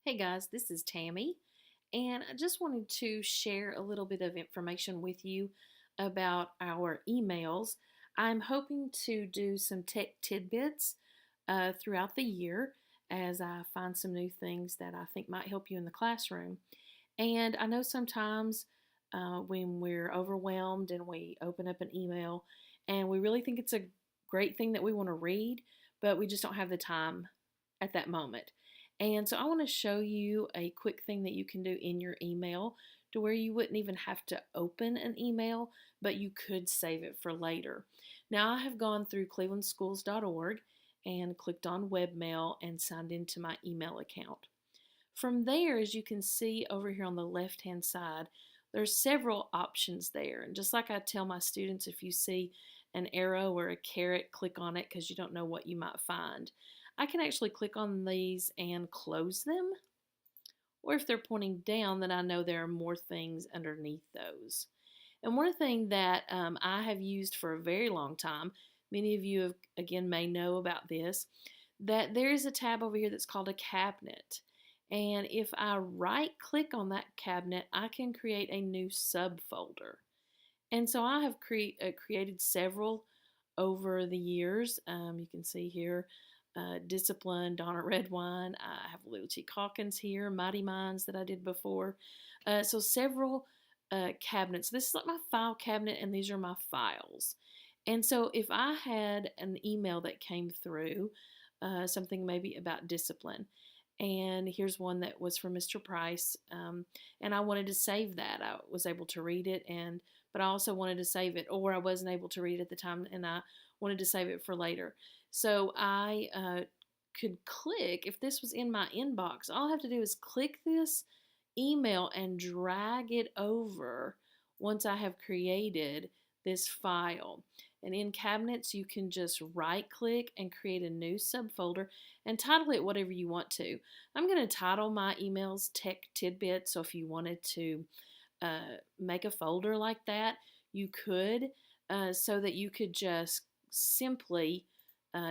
Hey guys, this is Tammy, and I just wanted to share a little bit of information with you about our emails. I'm hoping to do some tech tidbits throughout the year as I find some new things that I think might help you in the classroom. And I know sometimes when we're overwhelmed and we open up an email and we really think it's a great thing that we want to read, but we just don't have the time at that moment. And so I want to show you a quick thing that you can do in your email to where you wouldn't even have to open an email, but you could save it for later. Now I have gone through clevelandschools.org and clicked on webmail and signed into my email account. From there, as you can see over here on the left hand side, there's several options there. And just like I tell my students, if you see an arrow or a caret, click on it because you don't know what you might find. I can actually click on these and close them. Or if they're pointing down, then I know there are more things underneath those. And one thing that I have used for a very long time, many of you have, again, may know about this, that there is a tab over here that's called a cabinet. And if I right click on that cabinet, I can create a new subfolder. And so I have created several over the years. You can see here Discipline, Donna Redwine. I have Little T. Calkins here, Mighty Minds that I did before. So several cabinets. This is like my file cabinet, and these are my files. And so if I had an email that came through, something maybe about discipline, and here's one that was from Mr. Price, and I wanted to save that. I was able to read it, but I also wanted to save it, or I wasn't able to read it at the time, and I wanted to save it for later. So I could click, if this was in my inbox, all I have to do is click this email and drag it over once I have created this file. And in cabinets, you can just right click and create a new subfolder and title it whatever you want to. I'm going to title my emails Tech Tidbit, so if you wanted to make a folder like that, you could, so that you could just simply,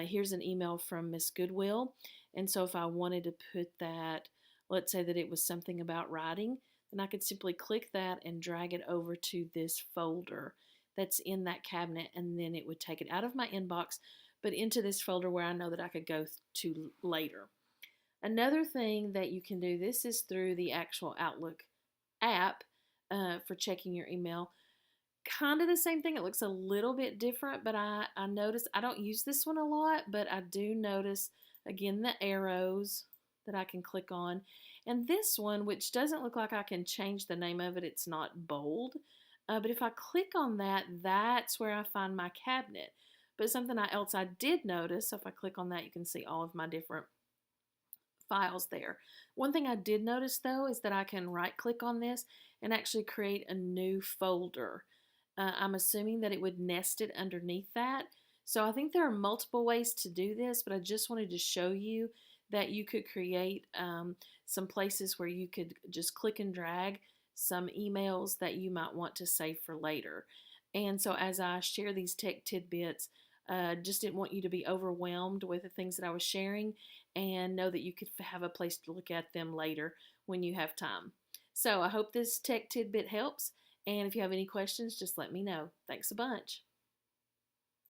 here's an email from Miss Goodwill, and so if I wanted to put that, let's say that it was something about writing, then I could simply click that and drag it over to this folder that's in that cabinet, and then it would take it out of my inbox but into this folder where I know that I could go to later. Another thing that you can do, this is through the actual Outlook app for checking your email. Kind of the same thing. It looks a little bit different, but I notice, I don't use this one a lot, but I do notice, again, the arrows that I can click on. And this one, which doesn't look like I can change the name of it, it's not bold. But if I click on that, that's where I find my cabinet. But something else I did notice, so if I click on that, you can see all of my different files there. One thing I did notice though is that I can right click on this and actually create a new folder. I'm assuming that it would nest it underneath that. So I think there are multiple ways to do this, but I just wanted to show you that you could create some places where you could just click and drag some emails that you might want to save for later. And so as I share these tech tidbits, just didn't want you to be overwhelmed with the things that I was sharing, and know that you could have a place to look at them later when you have time. So I hope this tech tidbit helps, and if you have any questions, just let me know. Thanks a bunch.